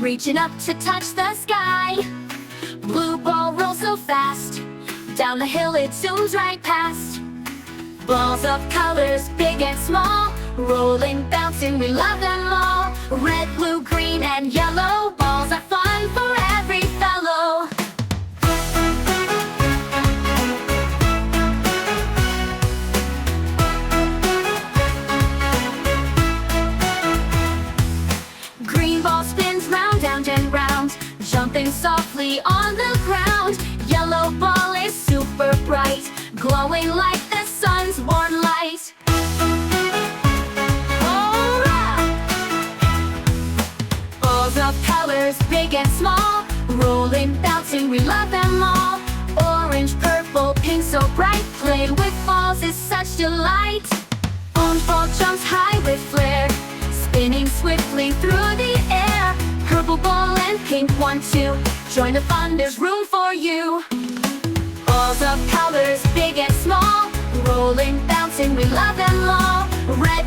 reaching up to touch the sky. Blue ball rolls so fast, down the hill it zooms right past. Balls of colors, big and small, rolling, bouncing, we love them all. Red, blue, green, and yellow, balls are fun for every fellow. Green ball spins round and round, jumping softly on the ground. Yellow ball is super bright, glowing like the sun's warm light. Hurrah! Balls of colors, big and small, rolling, bouncing, we love them all. Orange, purple, pink, so bright, play with balls is such delight. Orange ball jumps high with flair, spinning swiftly through the air. Purple ball and pink one too, join the fun, there's room for you. Balls of colors, big and small, rolling, bouncing, we love them all. Red,